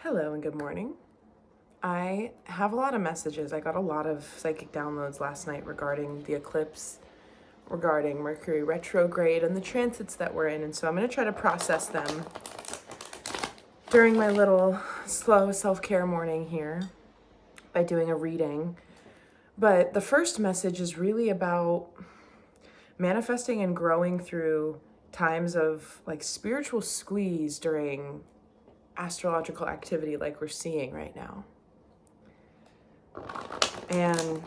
Hello and good morning. I have a lot of messages. I got a lot of psychic downloads last night regarding the eclipse, regarding Mercury retrograde and the transits that we're in. And so I'm going to try to process them during my little slow self-care morning here by doing a reading. But the first message is really about manifesting and growing through times of like spiritual squeeze during astrological activity like we're seeing right now. And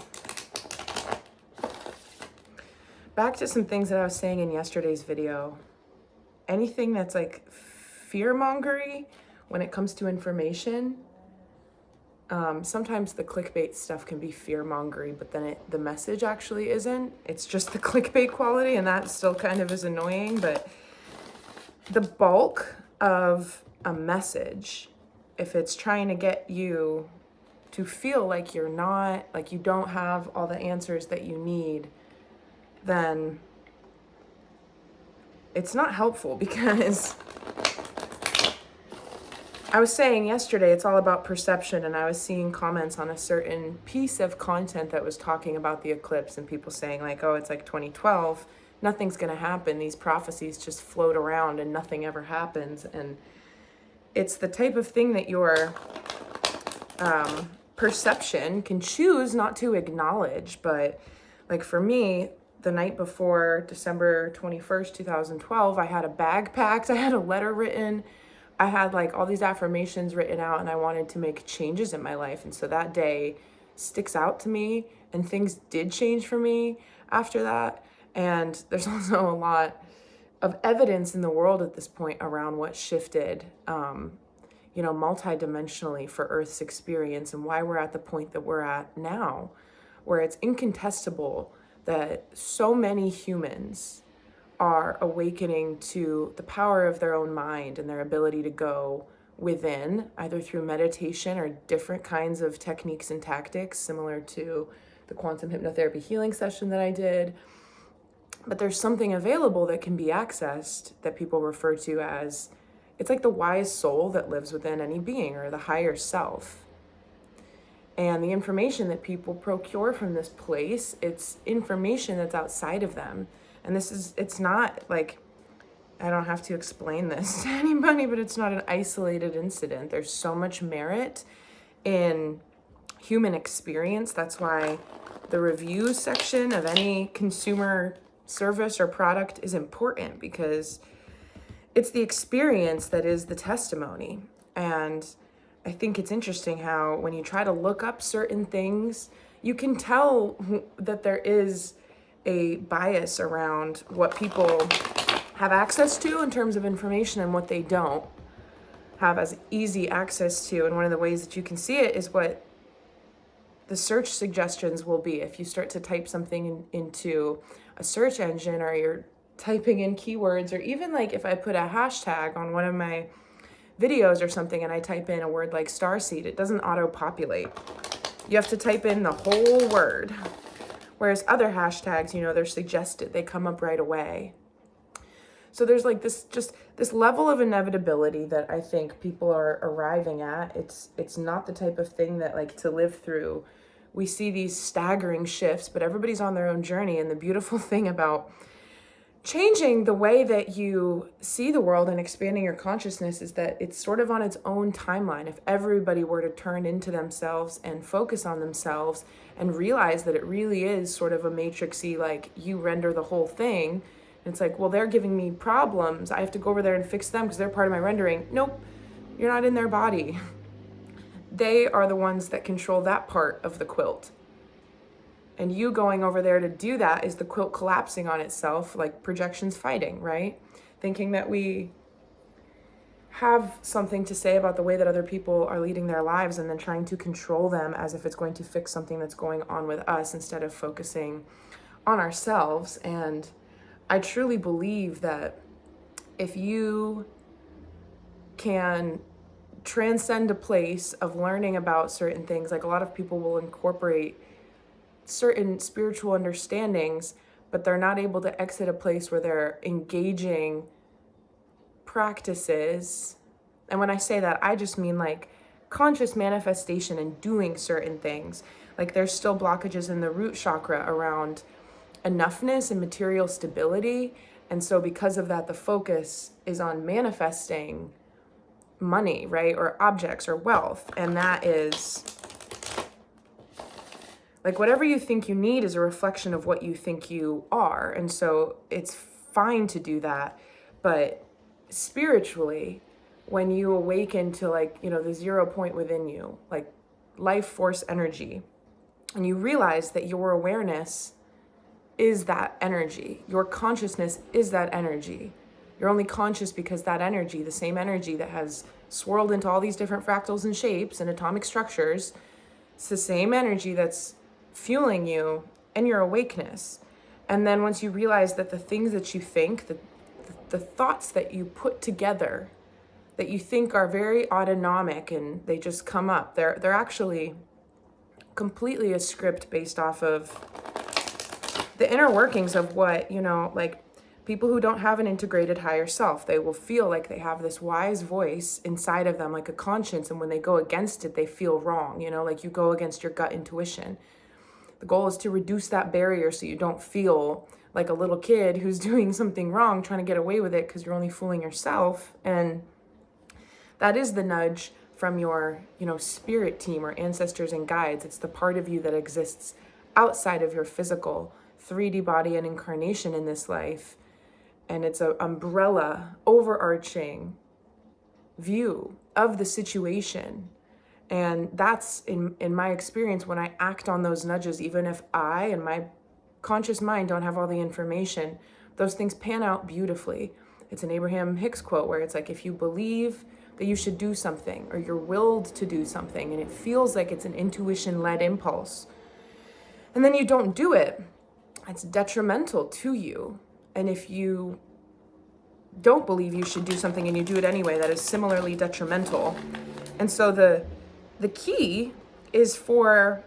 back to some things that I was saying in yesterday's video. Anything that's like fear-mongery when it comes to information, sometimes the clickbait stuff can be fear-mongery, but then the message actually isn't. It's just the clickbait quality, and that still kind of is annoying. But the bulk of a message, if it's trying to get you to feel like you're not, like you don't have all the answers that you need, then it's not helpful, because I was saying yesterday it's all about perception, and I was seeing comments on a certain piece of content that was talking about the eclipse and people saying like, oh, it's like 2012, nothing's going to happen. These prophecies just float around and nothing ever happens. And it's the type of thing that your perception can choose not to acknowledge. But like for me, the night before December 21st, 2012, I had a bag packed, I had a letter written, I had like all these affirmations written out, and I wanted to make changes in my life. And so that day sticks out to me, and things did change for me after that. And there's also a lot of evidence in the world at this point around what shifted, multidimensionally for Earth's experience, and why we're at the point that we're at now, where it's incontestable that so many humans are awakening to the power of their own mind and their ability to go within, either through meditation or different kinds of techniques and tactics, similar to the quantum hypnotherapy healing session that I did. But there's something available that can be accessed that people refer to as, it's like the wise soul that lives within any being, or the higher self. And the information that people procure from this place, it's information that's outside of them. And it's not like, I don't have to explain this to anybody, but it's not an isolated incident. There's so much merit in human experience. That's why the review section of any consumer service or product is important, because it's the experience that is the testimony. And I think it's interesting how when you try to look up certain things, you can tell that there is a bias around what people have access to in terms of information and what they don't have as easy access to. And one of the ways that you can see it is what the search suggestions will be. If you start to type something into a search engine, or you're typing in keywords, or even like if I put a hashtag on one of my videos or something and I type in a word like starseed, it doesn't auto-populate. You have to type in the whole word. Whereas other hashtags, they're suggested, they come up right away. So there's like this level of inevitability that I think people are arriving at. It's not the type of thing that like to live through. We see these staggering shifts, but everybody's on their own journey. And the beautiful thing about changing the way that you see the world and expanding your consciousness is that it's sort of on its own timeline. If everybody were to turn into themselves and focus on themselves and realize that it really is sort of a matrixy, like you render the whole thing. And it's like, well, they're giving me problems, I have to go over there and fix them because they're part of my rendering. Nope, you're not in their body. They are the ones that control that part of the quilt. And you going over there to do that is the quilt collapsing on itself, like projections fighting, right? Thinking that we have something to say about the way that other people are leading their lives, and then trying to control them as if it's going to fix something that's going on with us, instead of focusing on ourselves. And I truly believe that if you can transcend a place of learning about certain things, like a lot of people will incorporate certain spiritual understandings, but they're not able to exit a place where they're engaging practices. And when I say that, I just mean like conscious manifestation and doing certain things. Like there's still blockages in the root chakra around enoughness and material stability. And so because of that, the focus is on manifesting money, right? Or objects or wealth. And that is like whatever you think you need is a reflection of what you think you are. And so it's fine to do that. But spiritually, when you awaken to like, you know, the 0 point within you, like life force energy, and you realize that your awareness is that energy, your consciousness is that energy. You're only conscious because that energy, the same energy that has swirled into all these different fractals and shapes and atomic structures, it's the same energy that's fueling you and your awakeness. And then once you realize that the things that you think, the thoughts that you put together that you think are very autonomic and they just come up, they're actually completely a script based off of the inner workings of what, you know, like people who don't have an integrated higher self, they will feel like they have this wise voice inside of them, like a conscience. And when they go against it, they feel wrong, you know, like you go against your gut intuition. The goal is to reduce that barrier so you don't feel like a little kid who's doing something wrong, trying to get away with it because you're only fooling yourself. And that is the nudge from your, you know, spirit team or ancestors and guides. It's the part of you that exists outside of your physical 3D body and incarnation in this life. And it's an umbrella, overarching view of the situation. And that's in my experience, when I act on those nudges, even if I and my conscious mind don't have all the information, those things pan out beautifully. It's an Abraham Hicks quote where it's like, if you believe that you should do something or you're willed to do something and it feels like it's an intuition-led impulse, and then you don't do it, it's detrimental to you. And if you don't believe you should do something and you do it anyway, that is similarly detrimental. And so the key is for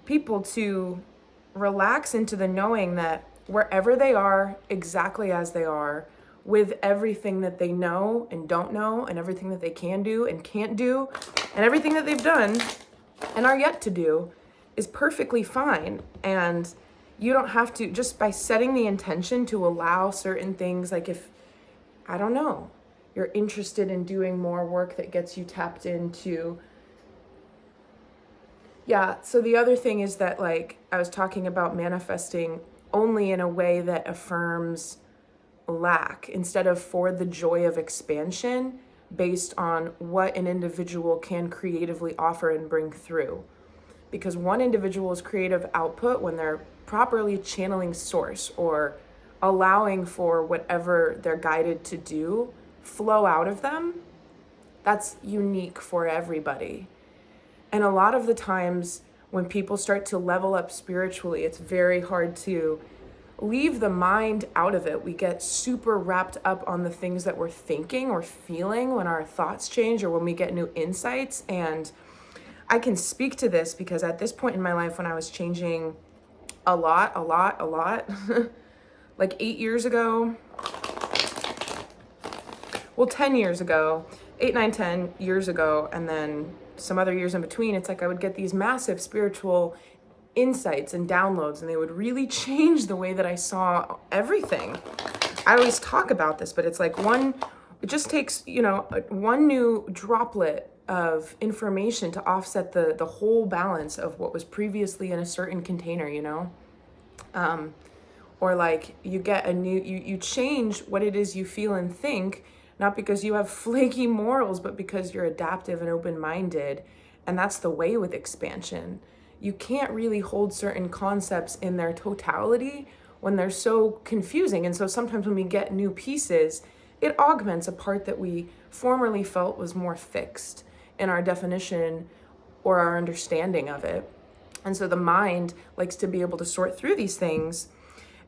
people to relax into the knowing that wherever they are, exactly as they are, with everything that they know and don't know, and everything that they can do and can't do, and everything that they've done and are yet to do, is perfectly fine. And you don't have to, just by setting the intention to allow certain things, like if, I don't know, you're interested in doing more work that gets you tapped into. Yeah, so the other thing is that, like, I was talking about manifesting only in a way that affirms lack instead of for the joy of expansion based on what an individual can creatively offer and bring through. Because one individual's creative output, when they're properly channeling source or allowing for whatever they're guided to do flow out of them, that's unique for everybody. And a lot of the times when people start to level up spiritually, it's very hard to leave the mind out of it. We get super wrapped up on the things that we're thinking or feeling when our thoughts change or when we get new insights. And I can speak to this because at this point in my life, when I was changing a lot, like 8 years ago, well, 10 years ago, 8, 9, 10 years ago, and then some other years in between, it's like I would get these massive spiritual insights and downloads, and they would really change the way that I saw everything. I always talk about this, but it's like it just takes, you know, one new droplet of information to offset the whole balance of what was previously in a certain container, you know? Or like you get a new, you change what it is you feel and think, not because you have flaky morals, but because you're adaptive and open-minded. And that's the way with expansion. You can't really hold certain concepts in their totality when they're so confusing. And so sometimes when we get new pieces, it augments a part that we formerly felt was more fixed in our definition or our understanding of it. And so the mind likes to be able to sort through these things.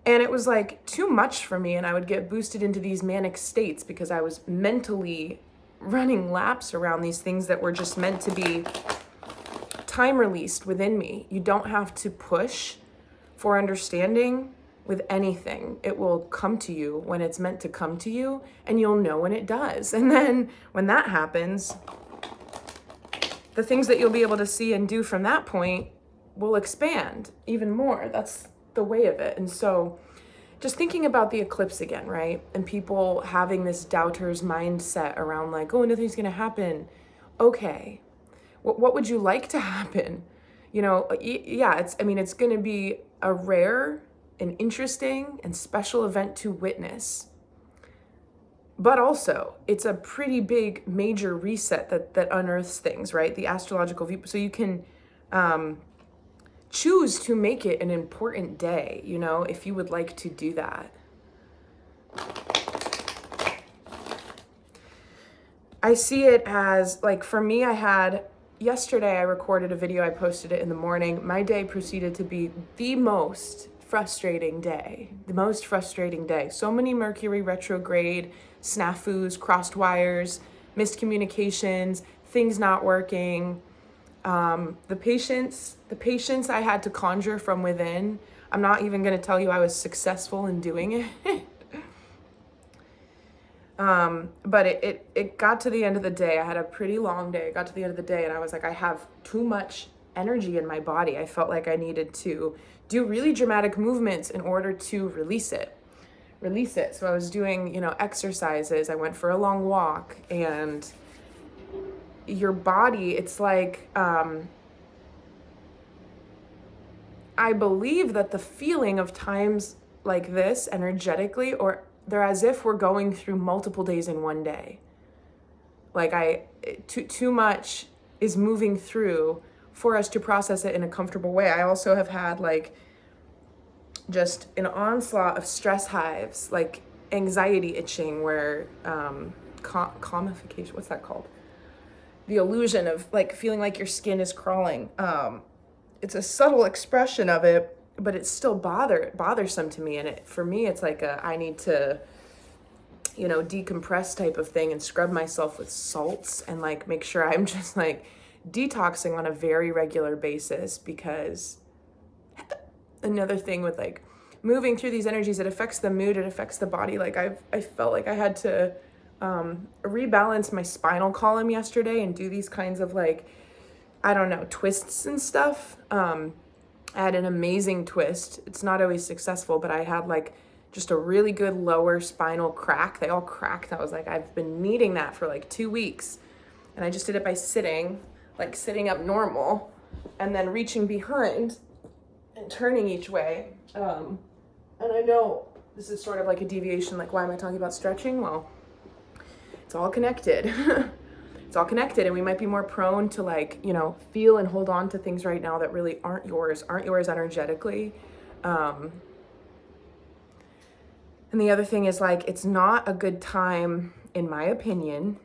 And it was like too much for me, and I would get boosted into these manic states because I was mentally running laps around these things that were just meant to be time released within me. You don't have to push for understanding with anything. It will come to you when it's meant to come to you, and you'll know when it does. And then when that happens, the things that you'll be able to see and do from that point will expand even more. That's the way of it. And so just thinking about the eclipse again, right? And people having this doubter's mindset around like, oh, nothing's going to happen. Okay. What would you like to happen? You know, yeah, it's going to be a rare and interesting and special event to witness. But also, it's a pretty big major reset that unearths things, right? The astrological view. So you can choose to make it an important day, you know, if you would like to do that. I see it as, like, for me, yesterday I recorded a video, I posted it in the morning. My day proceeded to be the most frustrating day. So many Mercury retrograde snafus, crossed wires, missed communications, things not working. The patience I had to conjure from within. I'm not even going to tell you I was successful in doing it. But it got to the end of the day. I had a pretty long day. It got to the end of the day and I was like, I have too much energy in my body. I felt like I needed to do really dramatic movements in order to release it. So I was doing, exercises. I went for a long walk, and your body, it's like, I believe that the feeling of times like this energetically, or they're as if we're going through multiple days in one day. Like too much is moving through for us to process it in a comfortable way. I also have had like just an onslaught of stress hives, like anxiety itching, where comification, what's that called? The illusion of like feeling like your skin is crawling. It's a subtle expression of it, but it's still bothersome to me. And for me, it's like I need to, decompress type of thing and scrub myself with salts and like make sure I'm just like detoxing on a very regular basis, because another thing with like moving through these energies, it affects the mood, it affects the body. Like I felt like I had to rebalance my spinal column yesterday and do these kinds of like, I don't know, twists and stuff. I had an amazing twist. It's not always successful, but I had like just a really good lower spinal crack. They all cracked. I was like, I've been needing that for like 2 weeks. And I just did it by sitting up normal and then reaching behind and turning each way. And I know this is sort of like a deviation, like why am I talking about stretching? Well, it's all connected. It's all connected, and we might be more prone to like, feel and hold on to things right now that really aren't yours energetically. And the other thing is like, it's not a good time, in my opinion,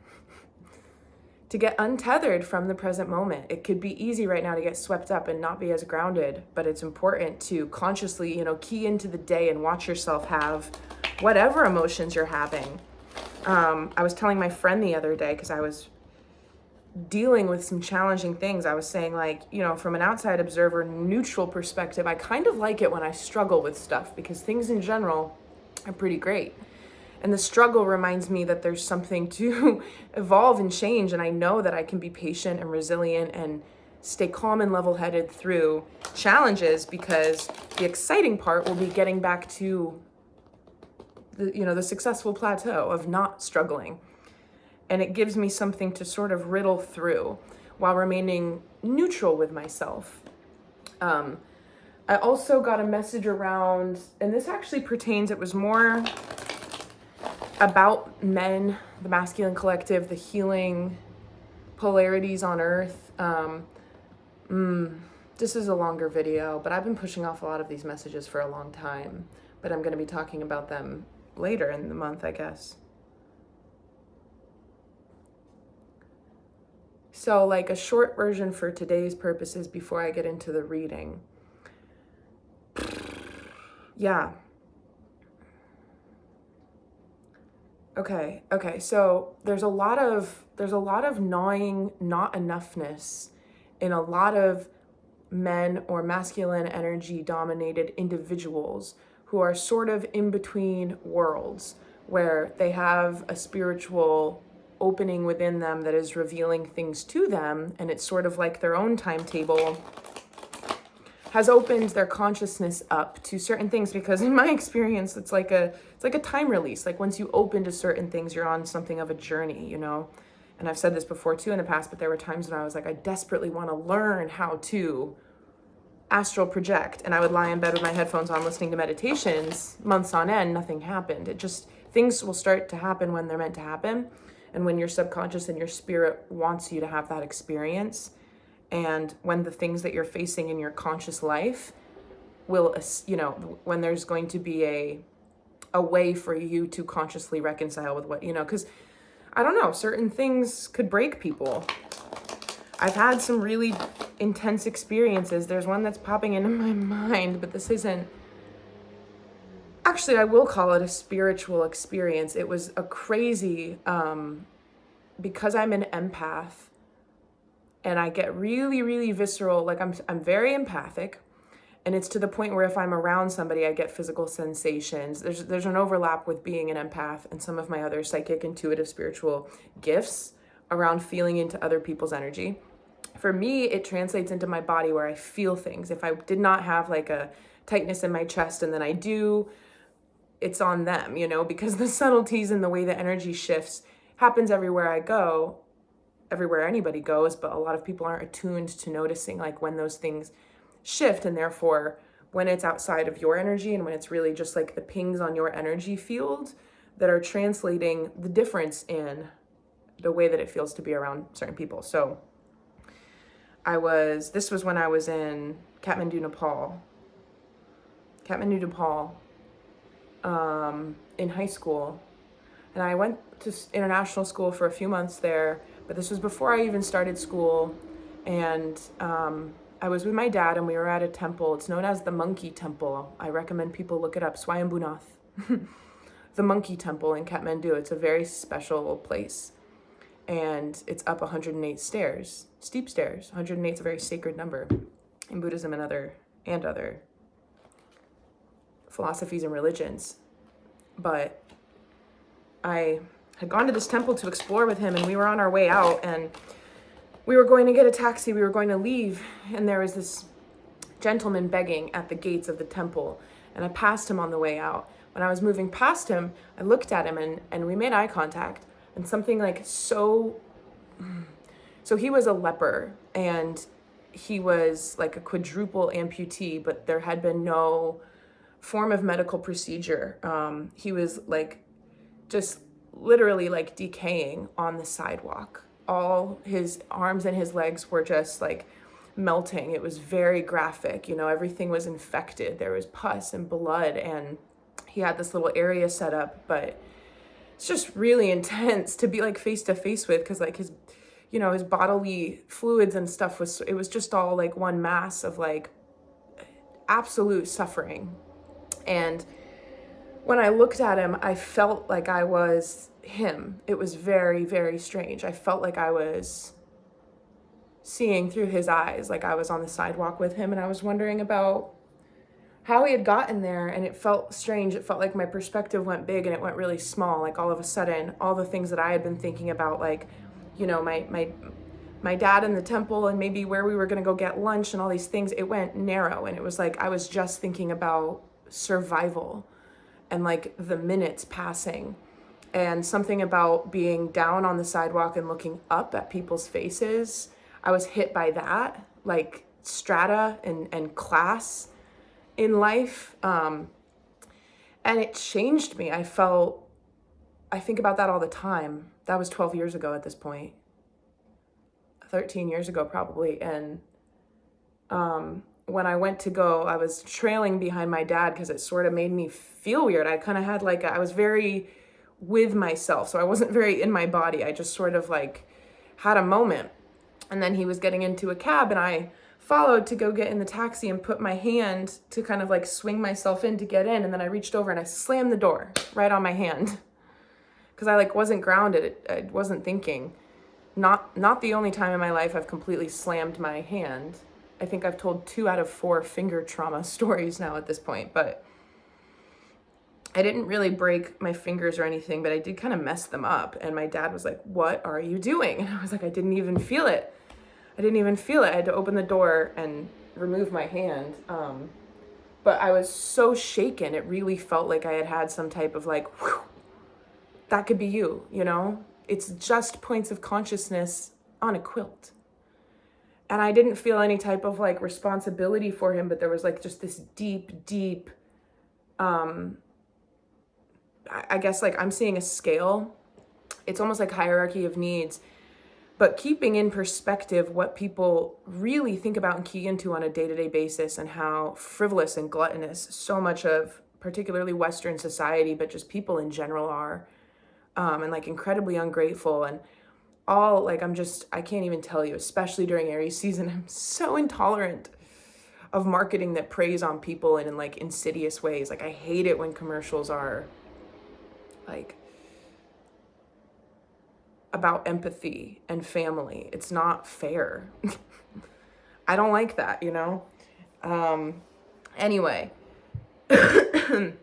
to get untethered from the present moment. It could be easy right now to get swept up and not be as grounded, but it's important to consciously, key into the day and watch yourself have whatever emotions you're having. I was telling my friend the other day, because I was dealing with some challenging things. I was saying like, from an outside observer, neutral perspective, I kind of like it when I struggle with stuff, because things in general are pretty great. And the struggle reminds me that there's something to evolve and change. And I know that I can be patient and resilient and stay calm and level-headed through challenges, because the exciting part will be getting back to the successful plateau of not struggling. And it gives me something to sort of riddle through while remaining neutral with myself. I also got a message around, and this actually pertains, it was more about men, the masculine collective, the healing polarities on Earth. This is a longer video, but I've been pushing off a lot of these messages for a long time, but I'm going to be talking about them later in the month, I guess. So like a short version for today's purposes before I get into the reading. Yeah. Okay. So there's a lot of gnawing not enoughness in a lot of men or masculine energy dominated individuals who are sort of in between worlds, where they have a spiritual opening within them that is revealing things to them, and it's sort of like their own timetable, has opened their consciousness up to certain things. Because in my experience, it's like a time release. Like once you open to certain things, you're on something of a journey, you know? And I've said this before too in the past, but there were times when I was like, I desperately want to learn how to astral project. And I would lie in bed with my headphones on listening to meditations months on end, nothing happened. It just, things will start to happen when they're meant to happen. And when your subconscious and your spirit wants you to have that experience. And when the things that you're facing in your conscious life will, you know, when there's going to be a way for you to consciously reconcile with what, you know, because I don't know, certain things could break people. I've had some really intense experiences. There's one that's popping into my mind, but this isn't, actually, I will call it a spiritual experience. It was a crazy, because I'm an empath and I get really, really visceral. Like I'm very empathic, and it's to the point where if I'm around somebody, I get physical sensations. There's an overlap with being an empath and some of my other psychic, intuitive, spiritual gifts around feeling into other people's energy. For me, it translates into my body where I feel things. If I did not have like a tightness in my chest and then I do, it's on them, you know, because the subtleties and the way the energy shifts happens everywhere I go, everywhere anybody goes, but a lot of people aren't attuned to noticing like when those things shift, and therefore when it's outside of your energy and when it's really just like the pings on your energy field that are translating the difference in the way that it feels to be around certain people. So this was when I was in Kathmandu, Nepal, in high school. And I went to international school for a few months there, but this was before I even started school. And I was with my dad and we were at a temple. It's known as the Monkey Temple. I recommend people look it up, Swayambhunath. The Monkey Temple in Kathmandu. It's a very special place. And it's up 108 stairs, steep stairs. 108 is a very sacred number in Buddhism and other philosophies and religions. But I had gone to this temple to explore with him, and we were on our way out, and we were going to get a taxi. We were going to leave, and there was this gentleman begging at the gates of the temple, and I passed him on the way out. When I was moving past him, I looked at him, and we made eye contact, and something like so he was a leper, and he was like a quadruple amputee, but there had been no form of medical procedure. He was like just literally like decaying on the sidewalk. All his arms and his legs were just like melting. It was very graphic, you know, everything was infected. There was pus and blood, and he had this little area set up, but it's just really intense to be like face to face with, because like his, you know, his bodily fluids and stuff it was just all like one mass of like absolute suffering. And when I looked at him, I felt like I was him. It was very, very strange. I felt like I was seeing through his eyes, like I was on the sidewalk with him, and I was wondering about how he had gotten there, and it felt strange. It felt like my perspective went big and it went really small. Like all of a sudden, all the things that I had been thinking about, like, you know, my dad in the temple and maybe where we were going to go get lunch and all these things, it went narrow. And it was like I was just thinking about survival and like the minutes passing, and something about being down on the sidewalk and looking up at people's faces. I was hit by that, like strata and class in life. And it changed me. I think about that all the time. That was 12 years ago at this point, 13 years ago probably. And when I went to go, I was trailing behind my dad because it sort of made me feel weird. I kind of had like, I was very with myself, so I wasn't very in my body. I just sort of like had a moment. And then he was getting into a cab, and I followed to go get in the taxi and put my hand to kind of like swing myself in to get in. And then I reached over and I slammed the door right on my hand because I like wasn't grounded. I wasn't thinking. Not the only time in my life I've completely slammed my hand. I think I've told 2 out of 4 finger trauma stories now at this point, but I didn't really break my fingers or anything, but I did kind of mess them up. And my dad was like, "What are you doing?" And I was like, "I didn't even feel it. I didn't even feel it." I had to open the door and remove my hand. But I was so shaken. It really felt like I had had some type of like, whew, that could be you, you know? It's just points of consciousness on a quilt. And I didn't feel any type of like responsibility for him, but there was like just this deep, I guess like I'm seeing a scale. It's almost like hierarchy of needs, but keeping in perspective what people really think about and key into on a day-to-day basis, and how frivolous and gluttonous so much of particularly Western society, but just people in general are, and like incredibly ungrateful and all like, I can't even tell you, especially during Aries season, I'm so intolerant of marketing that preys on people in like insidious ways. Like I hate it when commercials are like about empathy and family. It's not fair. I don't like that, you know? Anyway, the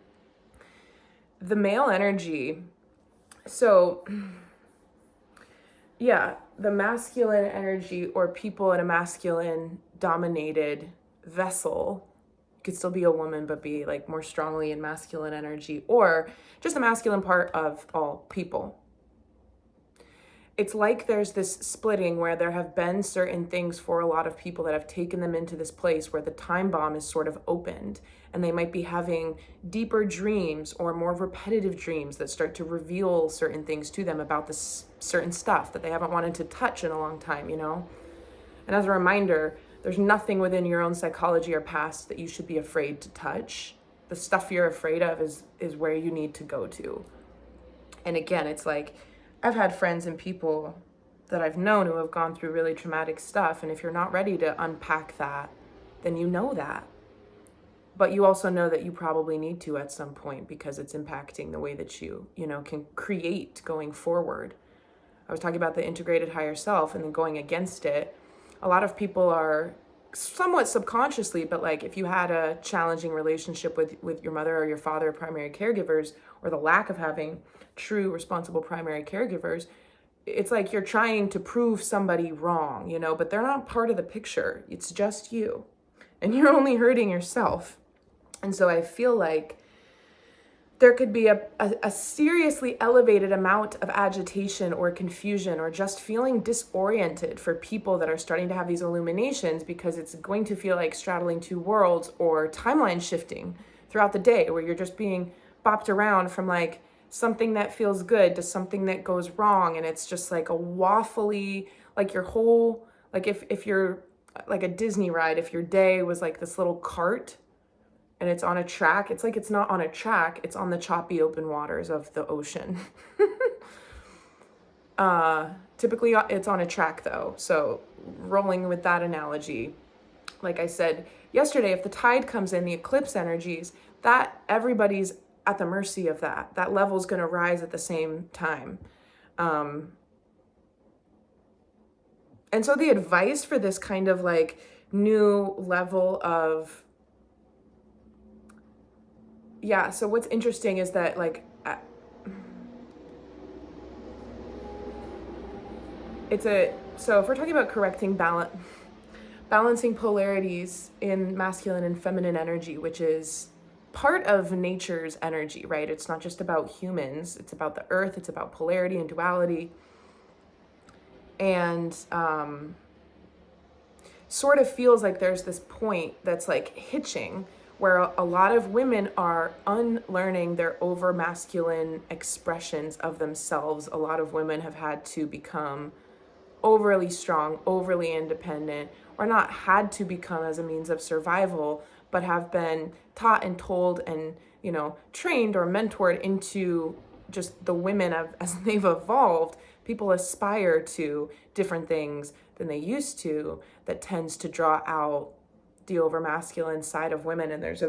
male energy. So yeah, the masculine energy, or people in a masculine dominated vessel, could still be a woman, but be like more strongly in masculine energy, or just the masculine part of all people. It's like there's this splitting where there have been certain things for a lot of people that have taken them into this place where the time bomb is sort of opened, and they might be having deeper dreams or more repetitive dreams that start to reveal certain things to them about this certain stuff that they haven't wanted to touch in a long time, you know? And as a reminder, there's nothing within your own psychology or past that you should be afraid to touch. The stuff you're afraid of is where you need to go to. And again, it's like, I've had friends and people that I've known who have gone through really traumatic stuff. And if you're not ready to unpack that, then you know that. But you also know that you probably need to at some point, because it's impacting the way that you can create going forward. I was talking about the integrated higher self and then going against it. A lot of people are somewhat subconsciously, but like if you had a challenging relationship with your mother or your father, primary caregivers, or the lack of having true responsible primary caregivers, it's like you're trying to prove somebody wrong, but they're not part of the picture. It's just you, and you're only hurting yourself. And so I feel like there could be a seriously elevated amount of agitation or confusion or just feeling disoriented for people that are starting to have these illuminations, because it's going to feel like straddling two worlds or timeline shifting throughout the day, where you're just being bopped around from like something that feels good to something that goes wrong. And it's just like a waffly, like your whole, like if you're like a Disney ride, if your day was like this little cart and it's on a track, it's like it's not on a track, it's on the choppy open waters of the ocean. Typically it's on a track though. So rolling with that analogy, like I said yesterday, if the tide comes in, the eclipse energies, that everybody's at the mercy of that level is going to rise at the same time. And so the advice for this kind of like new level of, so what's interesting is that like, so if we're talking about correcting balancing polarities in masculine and feminine energy, which is part of nature's energy, right? It's not just about humans, it's about the earth, it's about polarity and duality. And sort of feels like there's this point that's like hitching, where a lot of women are unlearning their over masculine expressions of themselves. A lot of women have had to become overly strong, overly independent, or not had to become as a means of survival, but have been taught and told and, trained or mentored into just the women as they've evolved. People aspire to different things than they used to, that tends to draw out the over masculine side of women. And there's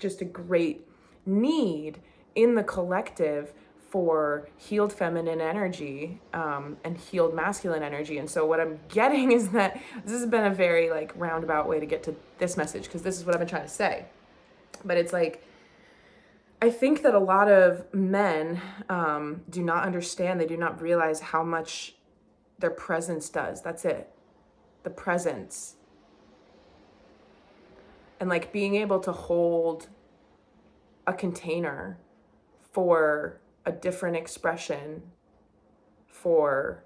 just a great need in the collective for healed feminine energy and healed masculine energy. And so what I'm getting is that this has been a very like roundabout way to get to this message, because this is what I've been trying to say. But it's like, I think that a lot of men do not understand, they do not realize how much their presence does. That's it. The presence. And like being able to hold a container for a different expression for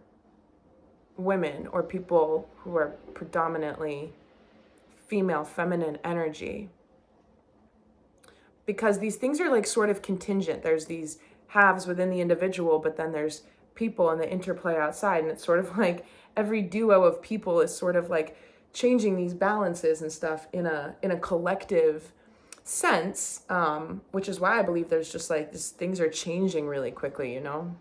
women or people who are predominantly female, feminine energy. Because these things are like sort of contingent. There's these halves within the individual, but then there's people and the interplay outside. And it's sort of like every duo of people is sort of like changing these balances and stuff in a collective sense, which is why I believe there's just like this, things are changing really quickly, you know,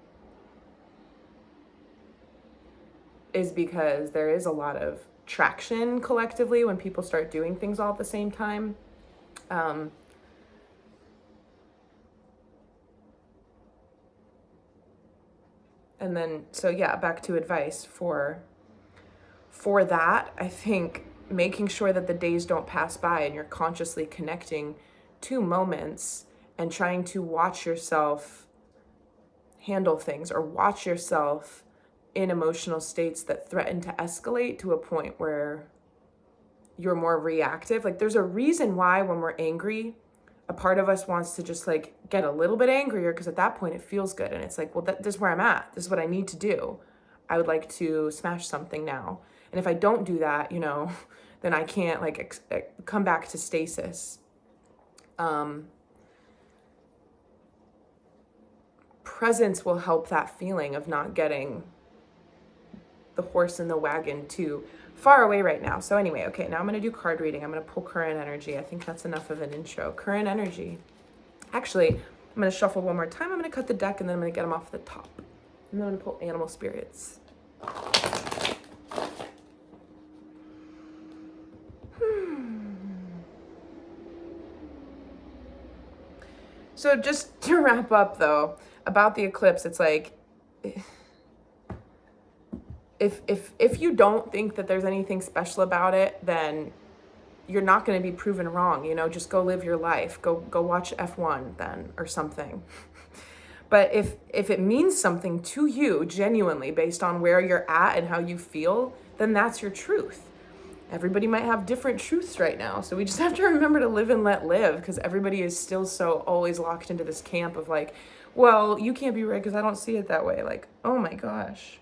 is because there is a lot of traction collectively when people start doing things all at the same time. And then, so yeah, back to advice for that. I think making sure that the days don't pass by and you're consciously connecting to moments and trying to watch yourself handle things or watch yourself in emotional states that threaten to escalate to a point where you're more reactive. Like there's a reason why when we're angry, a part of us wants to just like get a little bit angrier because at that point it feels good. And it's like, well, this is where I'm at. This is what I need to do. I would like to smash something now. And if I don't do that, you know, then I can't like come back to stasis. Presence will help that feeling of not getting the horse in the wagon too far away right now. So anyway, okay, now I'm going to do card reading. I'm going to pull current energy. I think that's enough of an intro. Current energy. Actually, I'm going to shuffle one more time. I'm going to cut the deck and then I'm going to get them off the top. And then I'm going to pull animal spirits. So just to wrap up though, about the eclipse, it's like, if you don't think that there's anything special about it, then you're not going to be proven wrong. You know, just go live your life. Go watch F1 then or something. But if it means something to you genuinely based on where you're at and how you feel, then that's your truth. Everybody might have different truths right now. So we just have to remember to live and let live, because everybody is still so always locked into this camp of like, well, you can't be right because I don't see it that way. Like, oh my gosh.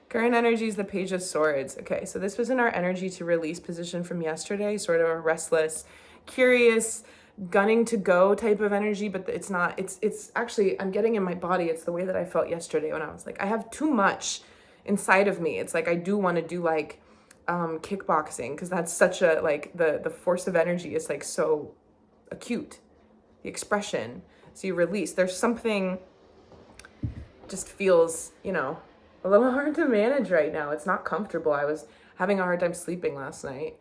Current energy is the Page of Swords. Okay, so this was in our energy to release position from yesterday, sort of a restless, curious, gunning to go type of energy, but it's not, it's actually, I'm getting in my body. It's the way that I felt yesterday when I was like, I have too much inside of me. It's like, I do want to do like kickboxing, because that's such a, like the force of energy is like so acute, the expression. So you release, there's something just feels, you know, a little hard to manage right now. It's not comfortable. I was having a hard time sleeping last night.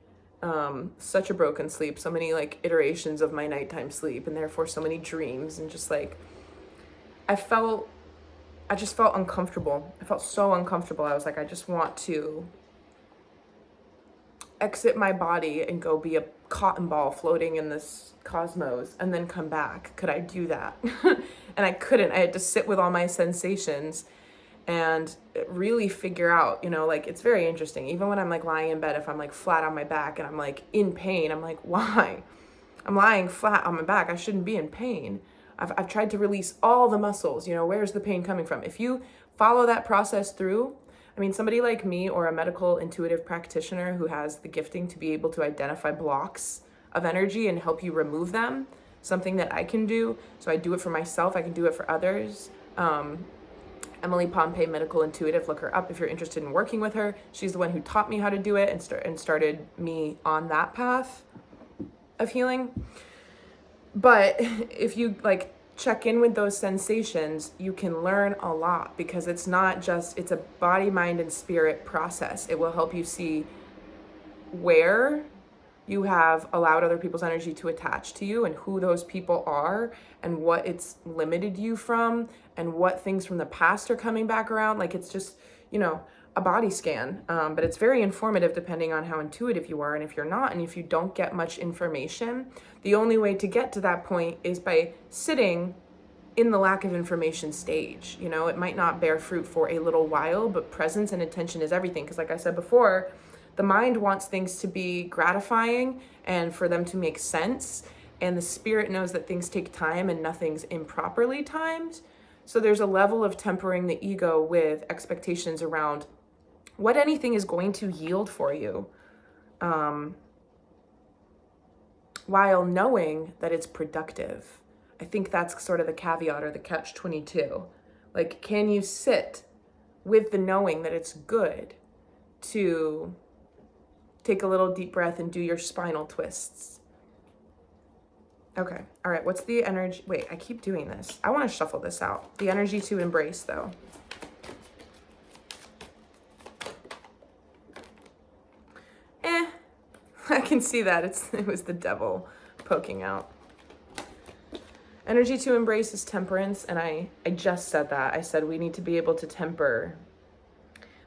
Such a broken sleep, so many like iterations of my nighttime sleep, and therefore so many dreams, and just like, I just felt uncomfortable. I felt so uncomfortable. I was like, I just want to exit my body and go be a cotton ball floating in this cosmos and then come back. Could I do that? And I couldn't. I had to sit with all my sensations and really figure out, you know, like, it's very interesting. Even when I'm like lying in bed, if I'm like flat on my back and I'm like in pain, I'm like, why? I'm lying flat on my back. I shouldn't be in pain. I've tried to release all the muscles, you know, where's the pain coming from? If you follow that process through, I mean, somebody like me or a medical intuitive practitioner who has the gifting to be able to identify blocks of energy and help you remove them, something that I can do. So I do it for myself. I can do it for others. Emily Pompey, medical intuitive, look her up if you're interested in working with her. She's the one who taught me how to do it and started me on that path of healing. But if you like check in with those sensations, you can learn a lot, because it's not just, it's a body, mind, and spirit process. It will help you see where you have allowed other people's energy to attach to you and who those people are and what it's limited you from and what things from the past are coming back around. Like, it's just, you know, a body scan, but it's very informative depending on how intuitive you are. And if you're not, and if you don't get much information, the only way to get to that point is by sitting in the lack of information stage. You know, it might not bear fruit for a little while, but presence and attention is everything. Because like I said before, the mind wants things to be gratifying and for them to make sense. And the spirit knows that things take time and nothing's improperly timed. So there's a level of tempering the ego with expectations around what anything is going to yield for you, while knowing that it's productive. I think that's sort of the caveat or the catch-22. Like, can you sit with the knowing that it's good to take a little deep breath and do your spinal twists? Okay, all right, what's the energy? Wait, I keep doing this. I want to shuffle this out. The energy to embrace, though. I can see that. It was the devil poking out. Energy to embrace is temperance, and I just said that. I said we need to be able to temper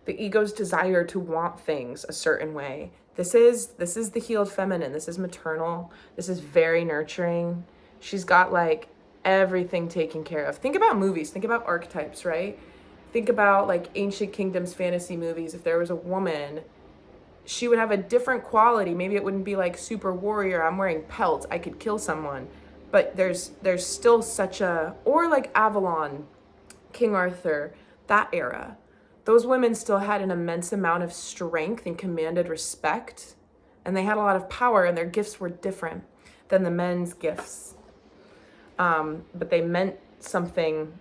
the ego's desire to want things a certain way. This is the healed feminine. This is maternal. This is very nurturing. She's got like everything taken care of. Think about movies. Think about archetypes, right? Think about like ancient kingdoms fantasy movies. If there was a woman, she would have a different quality. Maybe it wouldn't be like super warrior. I'm wearing pelts. I could kill someone. But there's still such a, or like Avalon, King Arthur, that era. Those women still had an immense amount of strength and commanded respect. And they had a lot of power, and their gifts were different than the men's gifts. But they meant something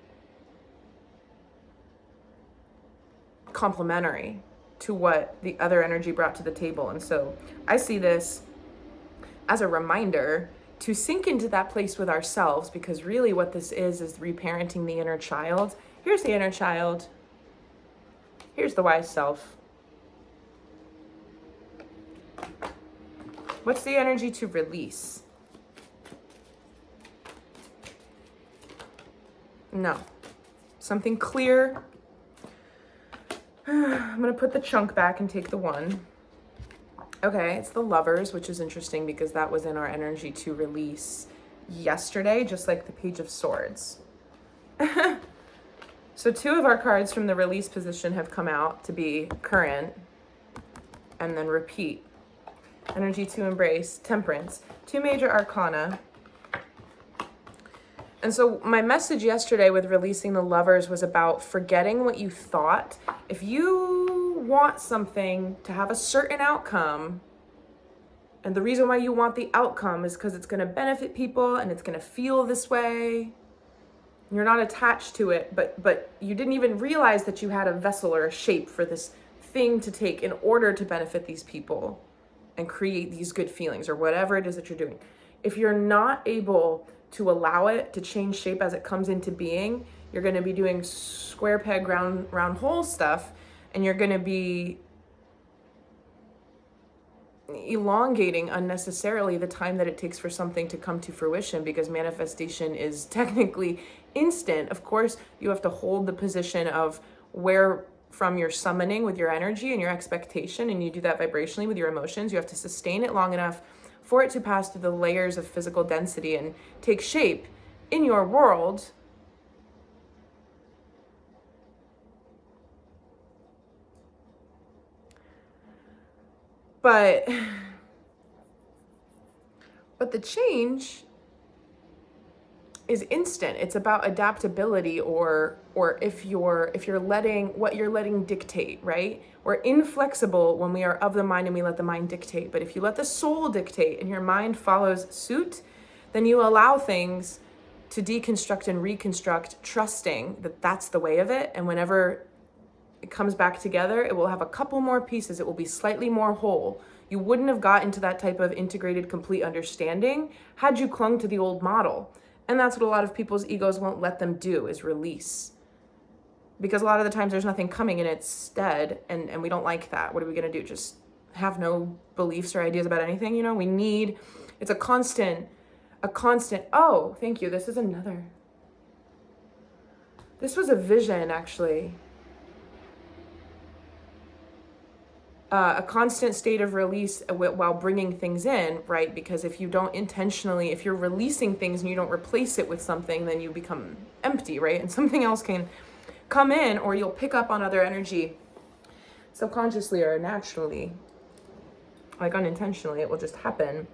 complementary to what the other energy brought to the table. And so I see this as a reminder to sink into that place with ourselves, because really what this is reparenting the inner child. Here's the inner child. Here's the wise self. What's the energy to release? No. Something clear. I'm going to put the chunk back and take the one. Okay, it's the Lovers, which is interesting because that was in our energy to release yesterday, just like the Page of Swords. So 2 of our cards from the release position have come out to be current and then repeat. Energy to embrace, temperance, 2 major arcana. And so my message yesterday with releasing the Lovers was about forgetting what you thought. If you want something to have a certain outcome, and the reason why you want the outcome is because it's going to benefit people and it's going to feel this way, you're not attached to it, but you didn't even realize that you had a vessel or a shape for this thing to take in order to benefit these people and create these good feelings or whatever it is that you're doing. If you're not able to allow it to change shape as it comes into being, you're going to be doing square peg round hole stuff, and you're going to be elongating unnecessarily the time that it takes for something to come to fruition, because manifestation is technically instant. Of course, you have to hold the position of where from you're summoning with your energy and your expectation, and you do that vibrationally with your emotions. You have to sustain it long enough for it to pass through the layers of physical density and take shape in your world. But the change is instant. It's about adaptability, or if you're letting what you're letting dictate, right? We're inflexible when we are of the mind and we let the mind dictate. But if you let the soul dictate and your mind follows suit, then you allow things to deconstruct and reconstruct, trusting that that's the way of it. And whenever it comes back together, it will have a couple more pieces. It will be slightly more whole. You wouldn't have gotten to that type of integrated, complete understanding had you clung to the old model. And that's what a lot of people's egos won't let them do, is release. Because a lot of the times there's nothing coming in its stead, and we don't like that. What are we going to do? Just have no beliefs or ideas about anything? You know, we need, it's a constant, oh, thank you. This is another. This was a vision, actually. a constant state of release while bringing things in, right? Because if you don't intentionally, if you're releasing things and you don't replace it with something, then you become empty, right? And something else can come in, or you'll pick up on other energy subconsciously or naturally, like unintentionally. It will just happen.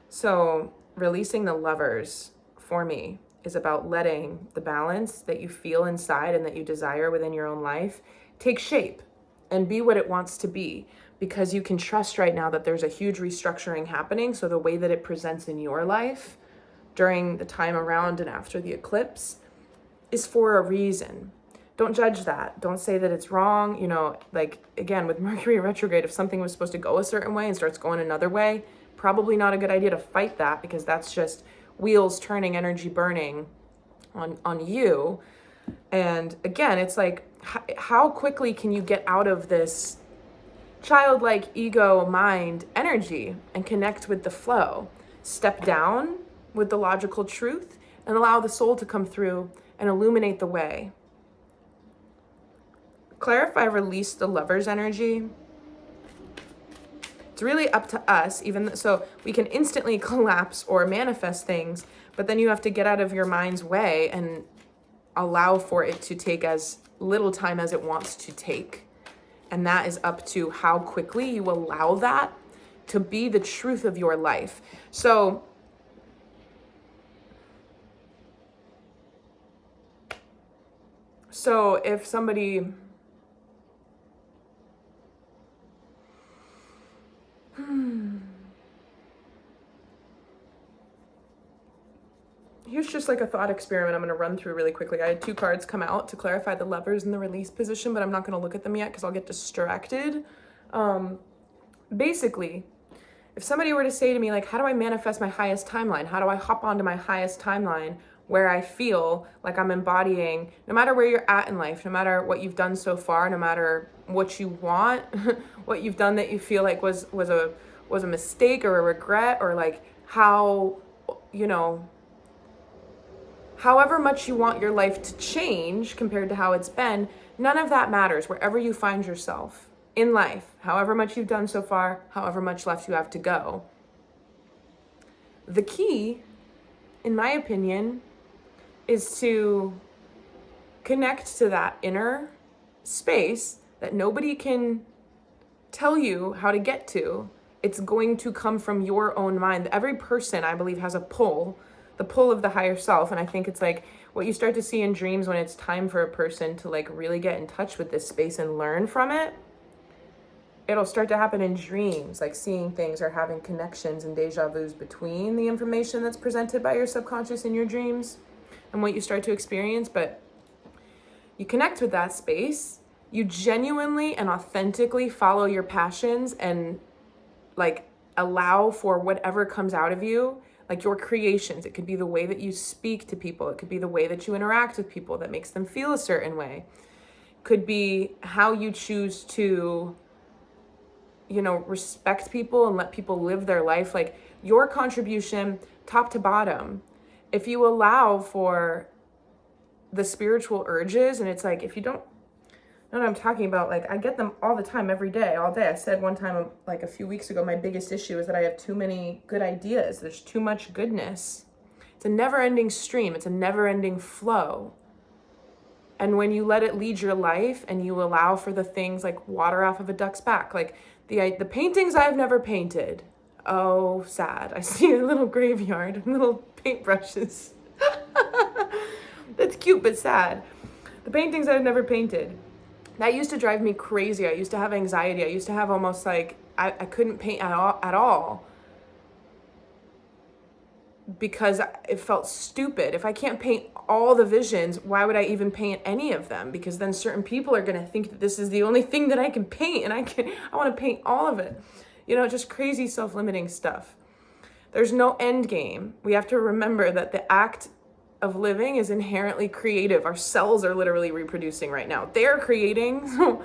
So releasing the Lovers for me is about letting the balance that you feel inside and that you desire within your own life take shape and be what it wants to be, because you can trust right now that there's a huge restructuring happening. So the way that it presents in your life during the time around and after the eclipse is for a reason. Don't judge that. Don't say that it's wrong. You know, like, again, with Mercury retrograde, if something was supposed to go a certain way and starts going another way, probably not a good idea to fight that, because that's just wheels turning, energy burning on you. And again, it's like, how quickly can you get out of this childlike ego mind energy and connect with the flow? Step down with the logical truth and allow the soul to come through and illuminate the way. Clarify, release the Lover's energy. It's really up to us, even so we can instantly collapse or manifest things, but then you have to get out of your mind's way and allow for it to take as little time as it wants to take. And that is up to how quickly you allow that to be the truth of your life. So if somebody, here's just like a thought experiment I'm going to run through really quickly. I had 2 cards come out to clarify the Lovers in the release position, but I'm not going to look at them yet because I'll get distracted. Basically, if somebody were to say to me, like, how do I manifest my highest timeline? How do I hop onto my highest timeline where I feel like I'm embodying, no matter where you're at in life, no matter what you've done so far, no matter what you want, what you've done that you feel like was a mistake or a regret, or like how, you know, however much you want your life to change compared to how it's been, none of that matters wherever you find yourself in life, however much you've done so far, however much left you have to go. The key, in my opinion, is to connect to that inner space that nobody can tell you how to get to. It's going to come from your own mind. Every person, I believe, has a pull, the pull of the higher self. And I think it's like what you start to see in dreams when it's time for a person to like really get in touch with this space and learn from it. It'll start to happen in dreams, like seeing things or having connections and deja vus between the information that's presented by your subconscious in your dreams and what you start to experience. But you connect with that space, you genuinely and authentically follow your passions and like allow for whatever comes out of you, like your creations. It could be the way that you speak to people. It could be the way that you interact with people that makes them feel a certain way. It could be how you choose to, you know, respect people and let people live their life. Like your contribution, top to bottom, if you allow for the spiritual urges, and it's like, if you don't know what I'm talking about, like I get them all the time, every day, all day. I said one time, like a few weeks ago, my biggest issue is that I have too many good ideas. There's too much goodness. It's a never-ending stream. It's a never-ending flow. And when you let it lead your life and you allow for the things like water off of a duck's back, like the paintings I've never painted. Oh, sad. I see a little graveyard, little paintbrushes. That's cute, but sad. The paintings I've never painted. That used to drive me crazy. I used to have anxiety. I used to have almost like, I couldn't paint at all. Because it felt stupid. If I can't paint all the visions, why would I even paint any of them? Because then certain people are going to think that this is the only thing that I can paint, and I want to paint all of it. You know, just crazy self-limiting stuff. There's no end game. We have to remember that the act of living is inherently creative. Our cells are literally reproducing right now. They're creating, so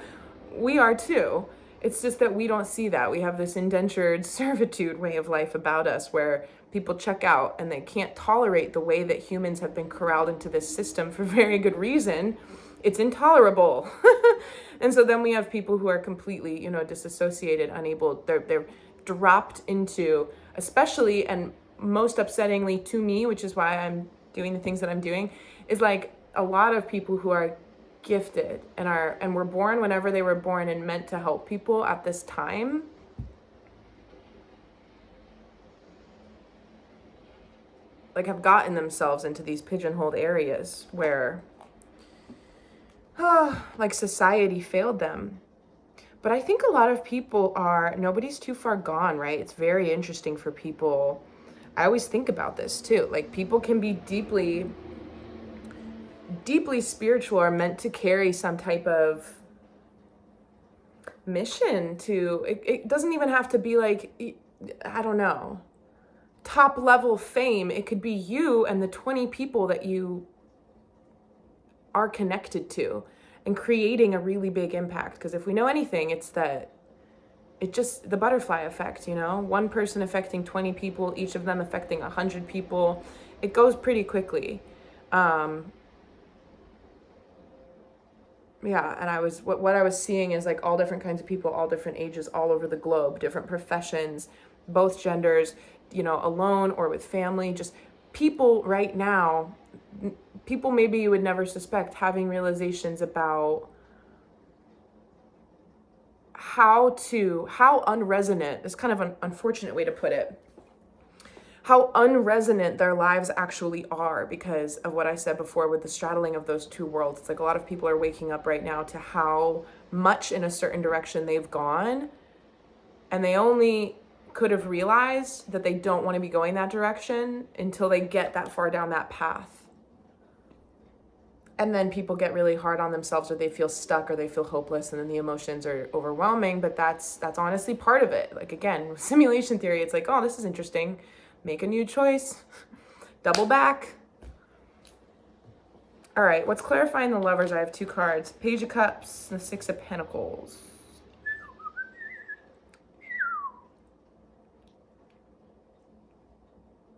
we are too. It's just that we don't see that. We have this indentured servitude way of life about us where people check out and they can't tolerate the way that humans have been corralled into this system for very good reason. It's intolerable. And so then we have people who are completely, disassociated, unable, they're dropped into, especially, and most upsettingly to me, which is why I'm doing the things that I'm doing, is like a lot of people who are gifted and were born whenever they were born and meant to help people at this time, like have gotten themselves into these pigeonholed areas where like society failed them. But I think a lot of people nobody's too far gone, right? It's very interesting for people. I always think about this too. Like people can be deeply, deeply spiritual, or meant to carry some type of mission to, it doesn't even have to be like, I don't know, top level fame. It could be you and the 20 people that you are connected to, and creating a really big impact. Because if we know anything, it's that the butterfly effect, one person affecting 20 people, each of them affecting 100 people. It goes pretty quickly. Yeah. And what I was seeing is like all different kinds of people, all different ages, all over the globe, different professions, both genders, alone or with family, just people right now, people maybe you would never suspect, having realizations about how unresonant, it's kind of an unfortunate way to put it, how unresonant their lives actually are because of what I said before with the straddling of those two worlds. It's like a lot of people are waking up right now to how much in a certain direction they've gone, and they only could have realized that they don't want to be going that direction until they get that far down that path. And then people get really hard on themselves, or they feel stuck, or they feel hopeless, and then the emotions are overwhelming. But that's honestly part of it. Like, again, simulation theory, it's like, oh, this is interesting. Make a new choice. Double back. All right, what's clarifying the lovers? I have two cards. Page of Cups and the Six of Pentacles.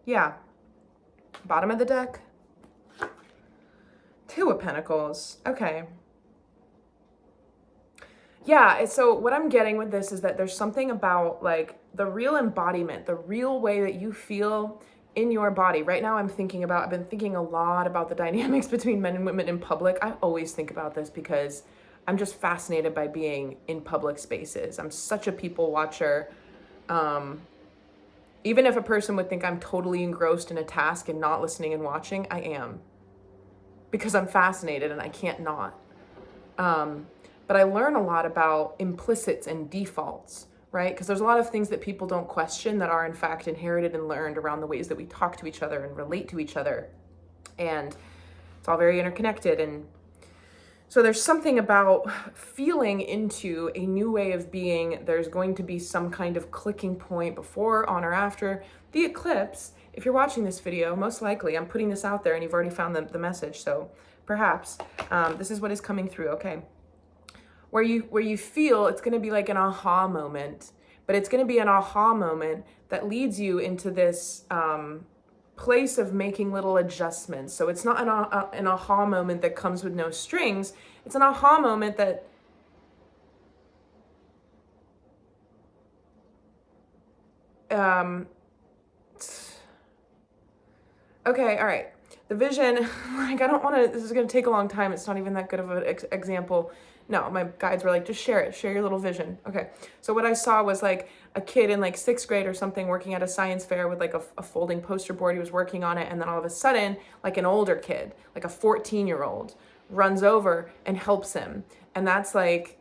Yeah. Bottom of the deck. Two of Pentacles. Okay. Yeah, so what I'm getting with this is that there's something about like the real embodiment, the real way that you feel in your body. Right now I've been thinking a lot about the dynamics between men and women in public. I always think about this because I'm just fascinated by being in public spaces. I'm such a people watcher. Even if a person would think I'm totally engrossed in a task and not listening and watching, I am. Because I'm fascinated and I can't not. But I learn a lot about implicits and defaults, right? Because there's a lot of things that people don't question that are in fact inherited and learned around the ways that we talk to each other and relate to each other. And it's all very interconnected. And so there's something about feeling into a new way of being. There's going to be some kind of clicking point before, on, or after the eclipse. If you're watching this video, most likely I'm putting this out there and you've already found the message. So perhaps this is what is coming through. Okay. Where you feel it's going to be like an aha moment, but it's going to be an aha moment that leads you into this place of making little adjustments. So it's not an aha moment that comes with no strings. It's an aha moment that okay, all right. The vision, like, I don't want to, this is going to take a long time. It's not even that good of an example. No, my guides were like, just share your little vision. Okay. So what I saw was like a kid in like 6th grade or something working at a science fair with like a folding poster board. He was working on it. And then all of a sudden, like an older kid, like a 14-year-old runs over and helps him. And that's like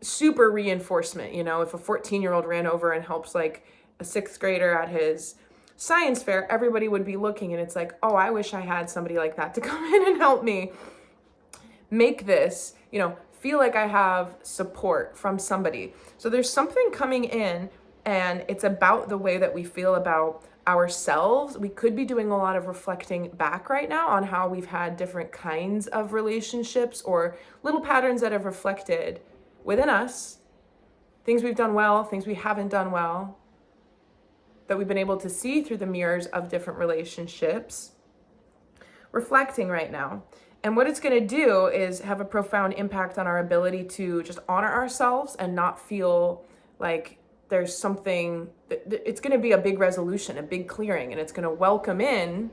super reinforcement. If a 14-year-old ran over and helps like a 6th grader at his science fair, everybody would be looking, and it's like, oh, I wish I had somebody like that to come in and help me make this, feel like I have support from somebody. So there's something coming in, and it's about the way that we feel about ourselves. We could be doing a lot of reflecting back right now on how we've had different kinds of relationships or little patterns that have reflected within us, things we've done well, things we haven't done well, that we've been able to see through the mirrors of different relationships, reflecting right now. And what it's going to do is have a profound impact on our ability to just honor ourselves and not feel like there's something, it's going to be a big resolution, a big clearing, and it's going to welcome in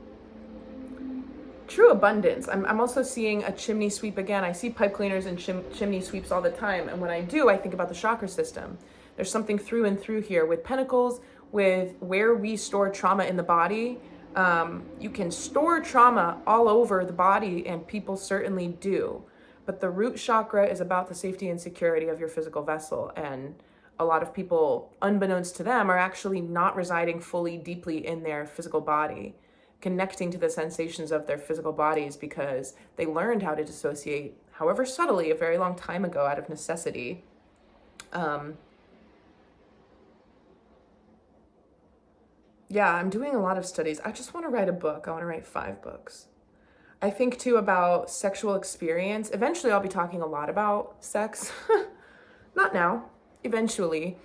true abundance. I'm also seeing a chimney sweep again. I see pipe cleaners and chimney sweeps all the time. And when I do, I think about the chakra system. There's something through and through here with pentacles, with where we store trauma in the body. You can store trauma all over the body, and people certainly do. But the root chakra is about the safety and security of your physical vessel. And a lot of people, unbeknownst to them, are actually not residing fully, deeply in their physical body, connecting to the sensations of their physical bodies because they learned how to dissociate, however subtly, a very long time ago out of necessity. Yeah, I'm doing a lot of studies. I just want to write a book. I want to write 5 books. I think too about sexual experience. Eventually I'll be talking a lot about sex. Not now, eventually.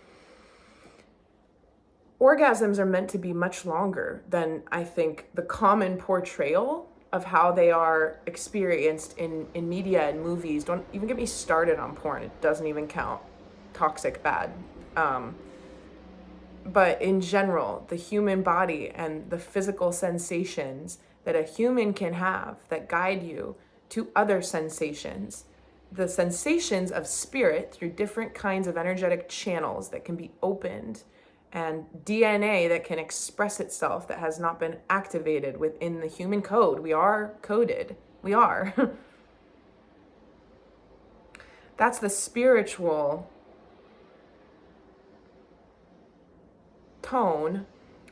Orgasms are meant to be much longer than I think the common portrayal of how they are experienced in media and movies. Don't even get me started on porn. It doesn't even count. Toxic, bad. But in general, the human body and the physical sensations that a human can have that guide you to other sensations, the sensations of spirit through different kinds of energetic channels that can be opened, and DNA that can express itself that has not been activated within the human code. We are coded. We are. That's the spiritual tone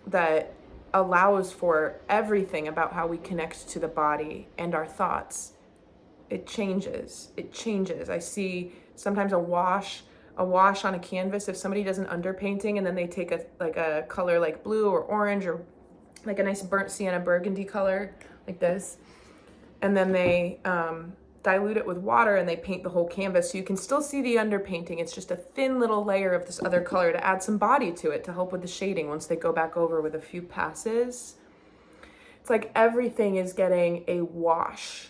that allows for everything about how we connect to the body and our thoughts. It changes. I see sometimes a wash on a canvas. If somebody does an underpainting and then they take a color like blue or orange or like a nice burnt sienna burgundy color like this, and then they dilute it with water and they paint the whole canvas, so you can still see the underpainting. It's just a thin little layer of this other color to add some body to it, to help with the shading once they go back over with a few passes. It's like everything is getting a wash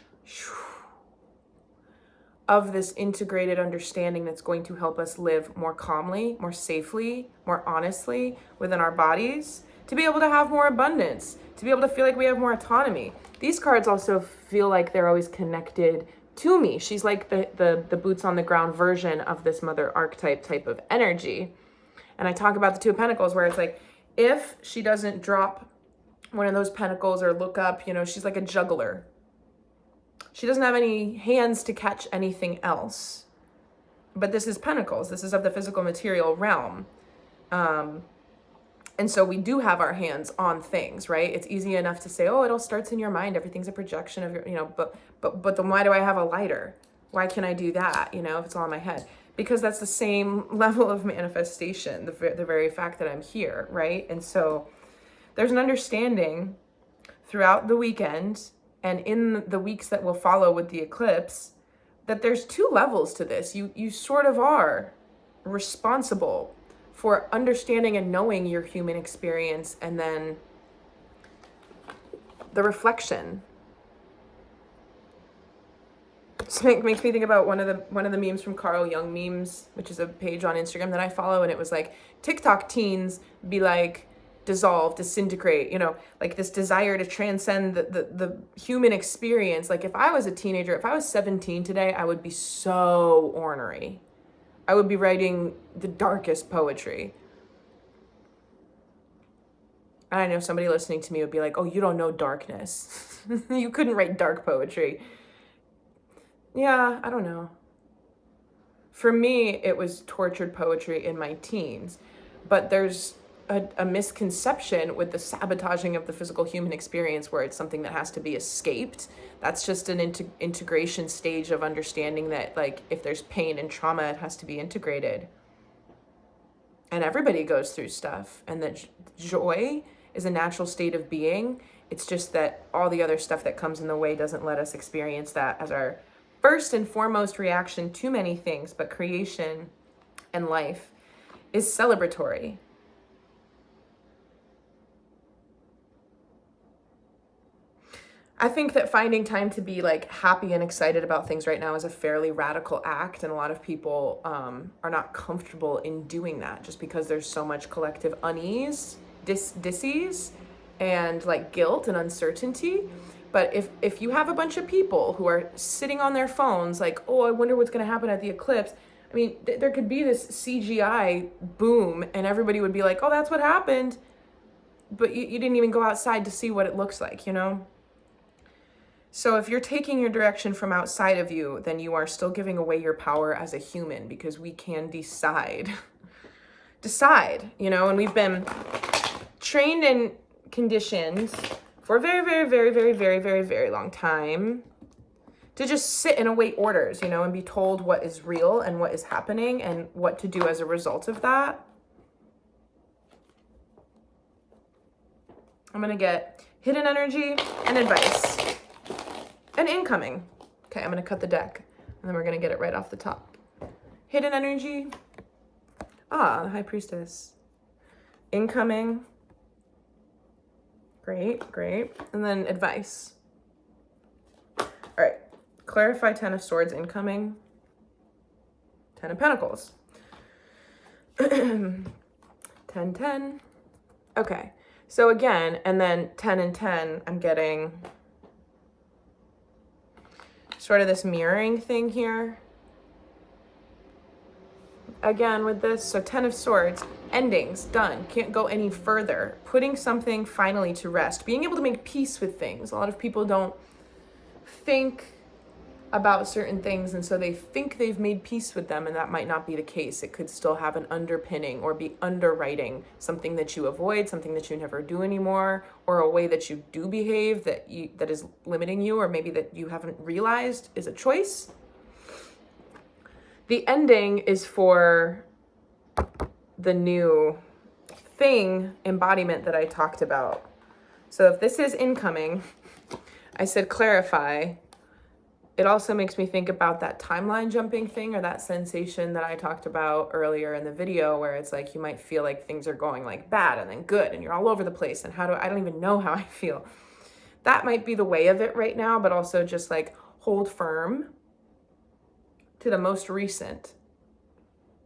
of this integrated understanding that's going to help us live more calmly, more safely, more honestly within our bodies, to be able to have more abundance, to be able to feel like we have more autonomy. These cards also feel like they're always connected to me. She's like the boots on the ground version of this mother archetype type of energy. And I talk about the 2 of Pentacles, where it's like, if she doesn't drop one of those pentacles or look up, she's like a juggler. She doesn't have any hands to catch anything else. But this is Pentacles. This is of the physical material realm. And so we do have our hands on things, right? It's easy enough to say, oh, it all starts in your mind. Everything's a projection of your, but then why do I have a lighter? Why can I do that? If it's all in my head, because that's the same level of manifestation, the very fact that I'm here, right? And so there's an understanding throughout the weekend and in the weeks that will follow with the eclipse that there's 2 levels to this. You sort of are responsible for understanding and knowing your human experience, and then the reflection. So it makes me think about one of the memes from Carl Jung Memes, which is a page on Instagram that I follow, and it was like, TikTok teens be like, dissolve, disintegrate, like this desire to transcend the human experience. Like if I was a teenager, if I was 17 today, I would be so ornery. I would be writing the darkest poetry. And I know somebody listening to me would be like, oh, you don't know darkness. You couldn't write dark poetry. Yeah, I don't know. For me, it was tortured poetry in my teens. But there's a misconception with the sabotaging of the physical human experience where it's something that has to be escaped. That's just an integration stage of understanding that, like, if there's pain and trauma, it has to be integrated. And everybody goes through stuff, and that joy is a natural state of being. It's just that all the other stuff that comes in the way doesn't let us experience that as our first and foremost reaction to many things. But creation and life is celebratory. I think that finding time to be like happy and excited about things right now is a fairly radical act, and a lot of people are not comfortable in doing that just because there's so much collective unease, dis-ease, and like guilt and uncertainty. But if you have a bunch of people who are sitting on their phones like, oh, I wonder what's going to happen at the eclipse. I mean, there could be this CGI boom and everybody would be like, oh, that's what happened. But you didn't even go outside to see what it looks like, you know? So if you're taking your direction from outside of you, then you are still giving away your power as a human, because we can decide, you know, and we've been trained and conditioned for a very, very, very, very, very, very, very long time to just sit and await orders, you know, and be told what is real and what is happening and what to do as a result of that. I'm going to get hidden energy and advice. And incoming. Okay, I'm going to cut the deck, and then we're going to get it right off the top. Hidden energy. Ah, the High Priestess. Incoming. Great, great. And then advice. All right. Clarify 10 of Swords incoming. 10 of Pentacles. 10, 10. Okay. So again, and then 10 and 10, I'm getting sort of this mirroring thing here. Again with this, so 10 of Swords, endings, done, can't go any further. Putting something finally to rest, being able to make peace with things. A lot of people don't think about certain things, and so they think they've made peace with them, and that might not be the case. It could still have an underpinning or be underwriting something that you avoid, something that you never do anymore, or a way that you do behave that is limiting you, or maybe that you haven't realized is a choice. The ending is for the new thing embodiment that I talked about. So if this is incoming, I said clarify. It also makes me think about that timeline jumping thing, or that sensation that I talked about earlier in the video, where it's like you might feel like things are going like bad and then good and you're all over the place, and I don't even know how I feel. That might be the way of it right now, but also just like hold firm to the most recent.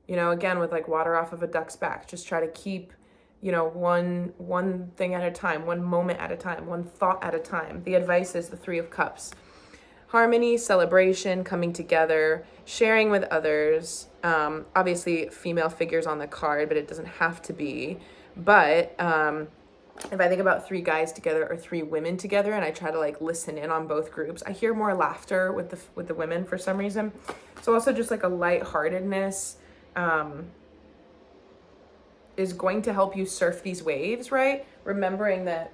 You know, again, with like water off of a duck's back, just try to keep, you know, one thing at a time, one moment at a time, one thought at a time. The advice is the 3 of Cups. Harmony, celebration, coming together, sharing with others. Obviously, female figures on the card, but it doesn't have to be. But if I think about 3 guys together or 3 women together, and I try to like listen in on both groups, I hear more laughter with the women for some reason. So also just like a lightheartedness is going to help you surf these waves, right? Remembering that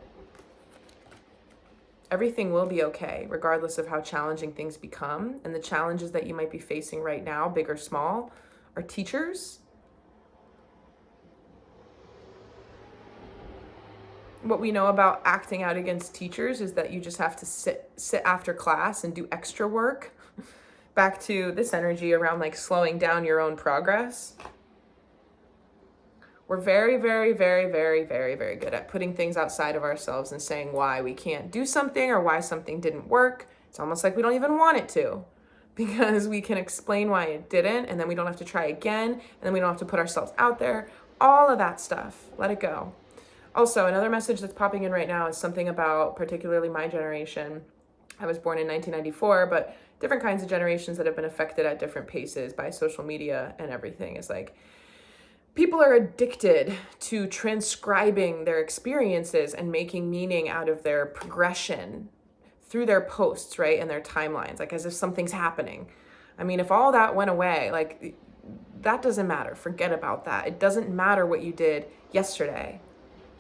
everything will be okay, regardless of how challenging things become. And the challenges that you might be facing right now, big or small, are teachers. What we know about acting out against teachers is that you just have to sit after class and do extra work. Back to this energy around like slowing down your own progress. We're very, very, very, very, very, very good at putting things outside of ourselves and saying why we can't do something or why something didn't work. It's almost like we don't even want it to, because we can explain why it didn't, and then we don't have to try again, and then we don't have to put ourselves out there. All of that stuff, let it go. Also, another message that's popping in right now is something about particularly my generation. I was born in 1994, but different kinds of generations that have been affected at different paces by social media and everything. Is like, people are addicted to transcribing their experiences and making meaning out of their progression through their posts, right? And their timelines, like as if something's happening. I mean, if all that went away, like that doesn't matter. Forget about that. It doesn't matter what you did yesterday.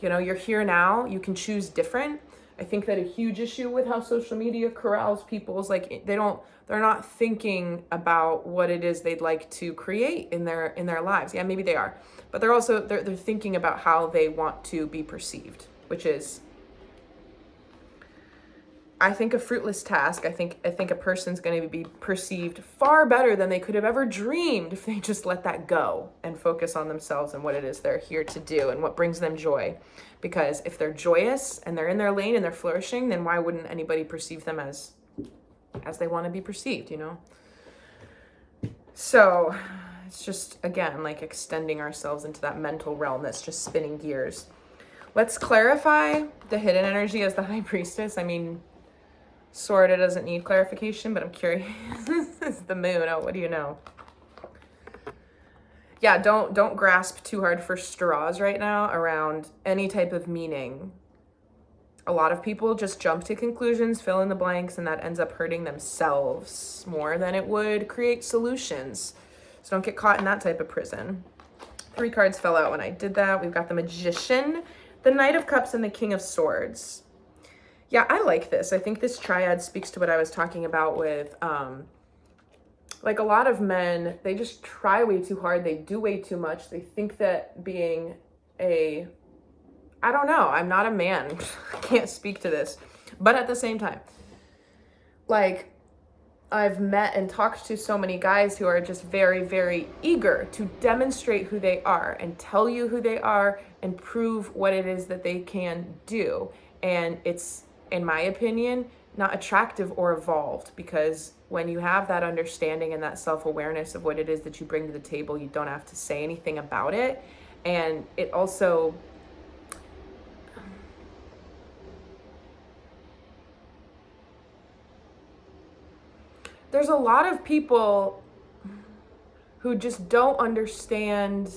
You know, you're here now. You can choose different. I think that a huge issue with how social media corrals people is like they're not thinking about what it is they'd like to create in their lives. Yeah, maybe they are, but they're also they're thinking about how they want to be perceived, which is I think a fruitless task. I think a person's going to be perceived far better than they could have ever dreamed if they just let that go and focus on themselves and what it is they're here to do and what brings them joy. Because if they're joyous and they're in their lane and they're flourishing, then why wouldn't anybody perceive them as they want to be perceived, you know? So it's just, again, like extending ourselves into that mental realm that's just spinning gears. Let's clarify the hidden energy as the high priestess. I mean, sort of doesn't need clarification, but I'm curious. It's the moon. Oh, what do you know? Yeah, don't grasp too hard for straws right now around any type of meaning. A lot of people just jump to conclusions, fill in the blanks, and that ends up hurting themselves more than it would create solutions. So don't get caught in that type of prison. 3 cards fell out when I did that. We've got the Magician, the Knight of Cups, and the King of Swords. Yeah, I like this. I think this triad speaks to what I was talking about with, like a lot of men, they just try way too hard. They do way too much. They think that being I don't know. I'm not a man. I can't speak to this. But at the same time, like I've met and talked to so many guys who are just very, very eager to demonstrate who they are and tell you who they are and prove what it is that they can do. And it's, in my opinion, not attractive or evolved, because when you have that understanding and that self-awareness of what it is that you bring to the table, you don't have to say anything about it. And it also, there's a lot of people who just don't understand.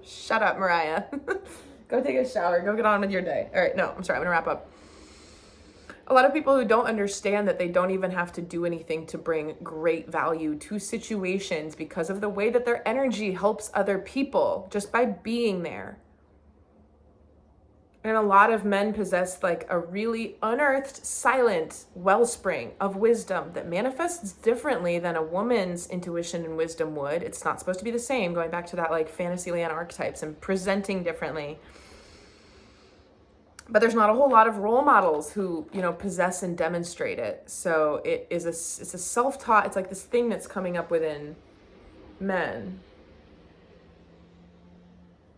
Shut up, Mariah. Go take a shower. Go get on with your day. All right, no, I'm sorry. I'm going to wrap up. A lot of people who don't understand that they don't even have to do anything to bring great value to situations because of the way that their energy helps other people just by being there. And a lot of men possess like a really unearthed, silent wellspring of wisdom that manifests differently than a woman's intuition and wisdom would. It's not supposed to be the same, going back to that like Fantasyland archetypes and presenting differently. But there's not a whole lot of role models who, you know, possess and demonstrate it. So it's a self-taught, it's like this thing that's coming up within men.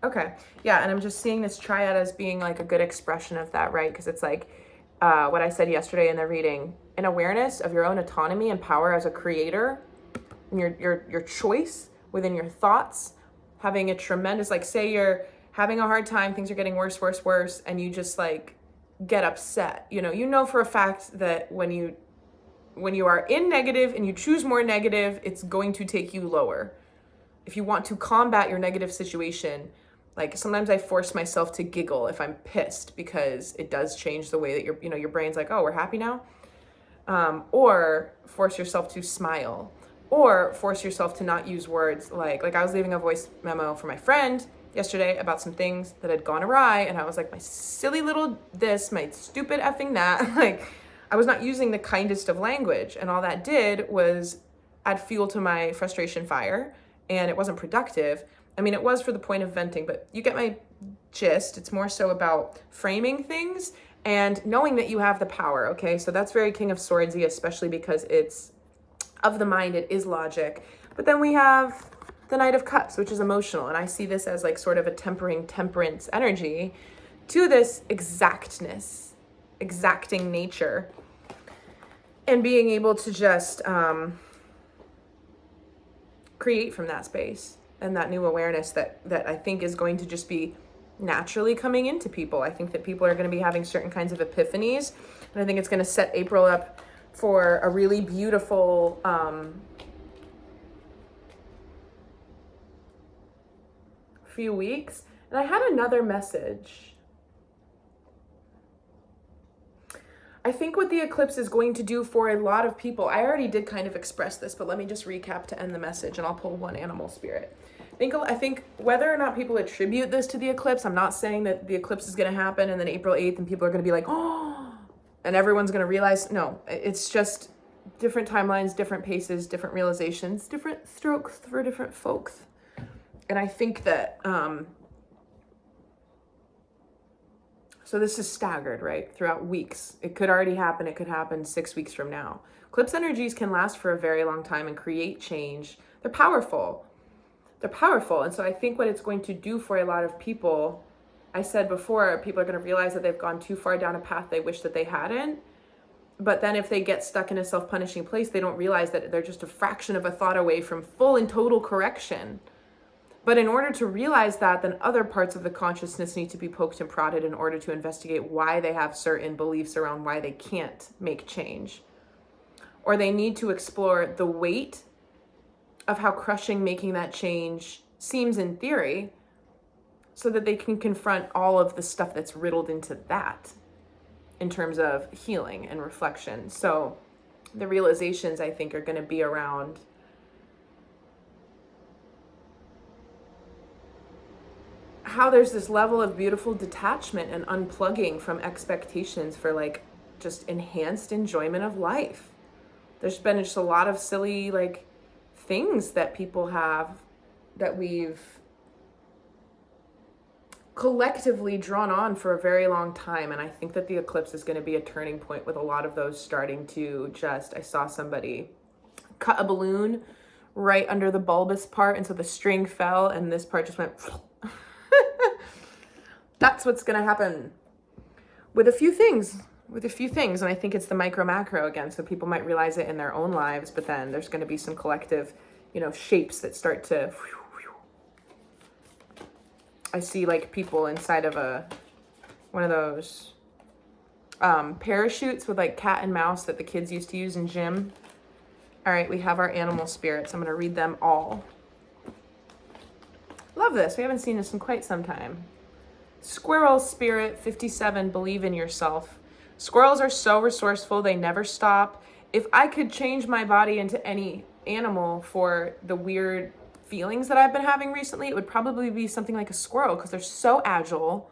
Okay. Yeah. And I'm just seeing this triad as being like a good expression of that, right? Because it's like what I said yesterday in the reading, an awareness of your own autonomy and power as a creator, and your choice within your thoughts, having a tremendous, like say you're having a hard time, things are getting worse, and you just like get upset. You know for a fact that when you are in negative and you choose more negative, it's going to take you lower. If you want to combat your negative situation, like sometimes I force myself to giggle if I'm pissed, because it does change the way that your brain's like, oh, we're happy now. Or force yourself to smile, or force yourself to not use words like I was leaving a voice memo for my friend yesterday about some things that had gone awry, and I was like, my silly little this, my stupid effing that. Like I was not using the kindest of language, and all that did was add fuel to my frustration fire, and it wasn't productive. I mean, it was for the point of venting, but you get my gist. It's more so about framing things and knowing that you have the power, okay? So that's very King of Swordsy, especially because it's of the mind, it is logic. But then we have the Knight of Cups, which is emotional, and I see this as like sort of a temperance energy to this exactness, exacting nature, and being able to just create from that space and that new awareness that I think is going to just be naturally coming into people. I think that people are going to be having certain kinds of epiphanies, and I think it's going to set April up for a really beautiful few weeks. And I had another message. I think what the eclipse is going to do for a lot of people, I already did kind of express this, but let me just recap to end the message, and I'll pull one animal spirit. I think whether or not people attribute this to the eclipse, I'm not saying that the eclipse is going to happen and then April 8th and people are going to be like, oh, and everyone's going to realize, no, it's just different timelines, different paces, different realizations, different strokes for different folks. And I think that So this is staggered, right? Throughout weeks. It could already happen. It could happen 6 weeks from now. Eclipse energies can last for a very long time and create change. They're powerful. They're powerful. And so I think what it's going to do for a lot of people, I said before, people are going to realize that they've gone too far down a path they wish that they hadn't. But then if they get stuck in a self-punishing place, they don't realize that they're just a fraction of a thought away from full and total correction. But in order to realize that, then other parts of the consciousness need to be poked and prodded in order to investigate why they have certain beliefs around why they can't make change. Or they need to explore the weight of how crushing making that change seems in theory, so that they can confront all of the stuff that's riddled into that in terms of healing and reflection. So the realizations, I think, are going to be around how there's this level of beautiful detachment and unplugging from expectations for like just enhanced enjoyment of life. There's been just a lot of silly like things that people have that we've collectively drawn on for a very long time. And I think that the eclipse is going to be a turning point with a lot of those starting to just, I saw somebody cut a balloon right under the bulbous part. And so the string fell and this part just went. That's what's going to happen with a few things. And I think it's the micro macro again. So people might realize it in their own lives, but then there's going to be some collective, shapes that start to, I see like people inside of one of those parachutes with like cat and mouse that the kids used to use in gym. All right, we have our animal spirits. I'm going to read them all. Love this. We haven't seen this in quite some time. Squirrel spirit 57, believe in yourself. Squirrels are so resourceful. They never stop. If I could change my body into any animal for the weird feelings that I've been having recently, it would probably be something like a squirrel because they're so agile.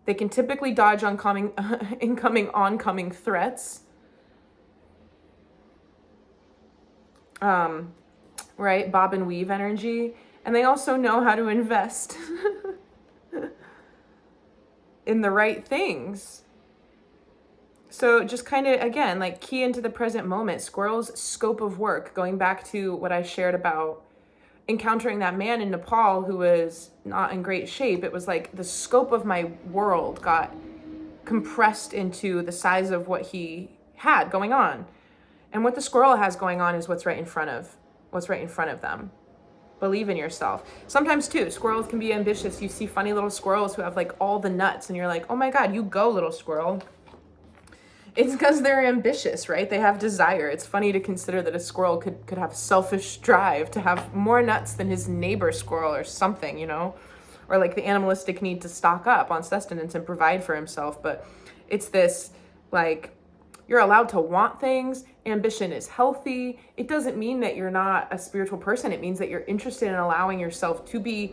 They can typically dodge incoming, oncoming threats. Right? Bob and weave energy. And they also know how to invest in the right things. So just kind of, again, like key into the present moment. Squirrel's scope of work, going back to what I shared about encountering that man in Nepal who was not in great shape. It was like the scope of my world got compressed into the size of what he had going on. And what the squirrel has going on is what's right in front of them. Believe in yourself. Sometimes too, squirrels can be ambitious. You see funny little squirrels who have like all the nuts and you're like, oh my God, you go, little squirrel. It's because they're ambitious, right? They have desire. It's funny to consider that a squirrel could have selfish drive to have more nuts than his neighbor squirrel or something, or like the animalistic need to stock up on sustenance and provide for himself. But it's this like, you're allowed to want things. Ambition is healthy. It doesn't mean that you're not a spiritual person. It means that you're interested in allowing yourself to be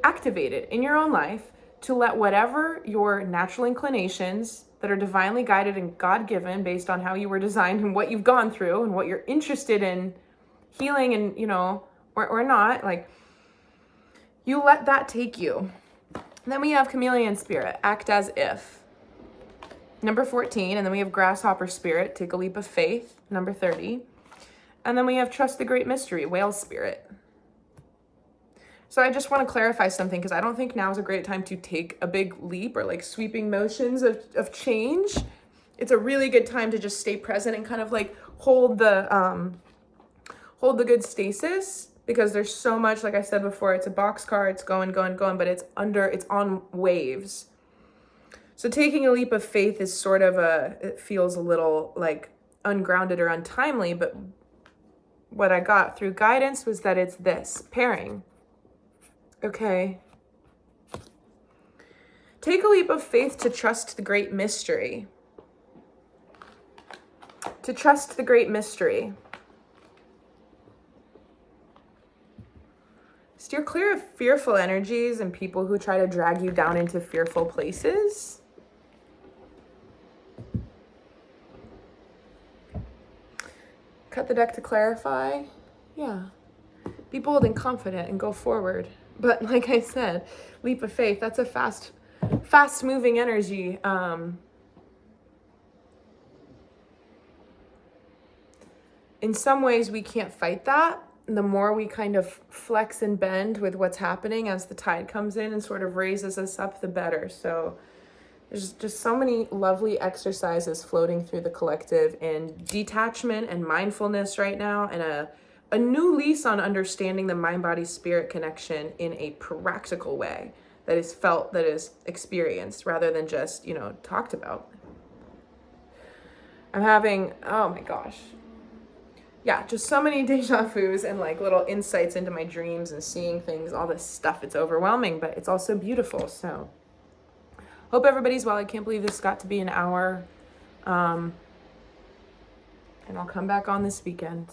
activated in your own life, to let whatever your natural inclinations that are divinely guided and God-given based on how you were designed and what you've gone through and what you're interested in healing and, or not, like you let that take you. And then we have chameleon spirit, act as if. Number 14, and then we have grasshopper spirit, take a leap of faith, number 30. And then we have trust the great mystery, whale spirit. So I just want to clarify something because I don't think now is a great time to take a big leap or like sweeping motions of change. It's a really good time to just stay present and kind of like hold the good stasis, because there's so much, like I said before, it's a boxcar, it's going, but it's on waves. So taking a leap of faith is sort of it feels a little like ungrounded or untimely, but what I got through guidance was that it's this pairing. Okay. Take a leap of faith to trust the great mystery. To trust the great mystery. Steer clear of fearful energies and people who try to drag you down into fearful places. Cut the deck to clarify. Yeah. Be bold and confident and go forward. But like I said, leap of faith, that's a fast fast moving energy. In some ways we can't fight that. The more we kind of flex and bend with what's happening as the tide comes in and sort of raises us up, the better. So there's just so many lovely exercises floating through the collective in detachment and mindfulness right now, and a new lease on understanding the mind-body-spirit connection in a practical way that is felt, that is experienced, rather than just, talked about. I'm having, oh my gosh. Yeah, just so many deja vus and like little insights into my dreams and seeing things, all this stuff. It's overwhelming, but it's also beautiful. So hope everybody's well. I can't believe this got to be an hour. And I'll come back on this weekend.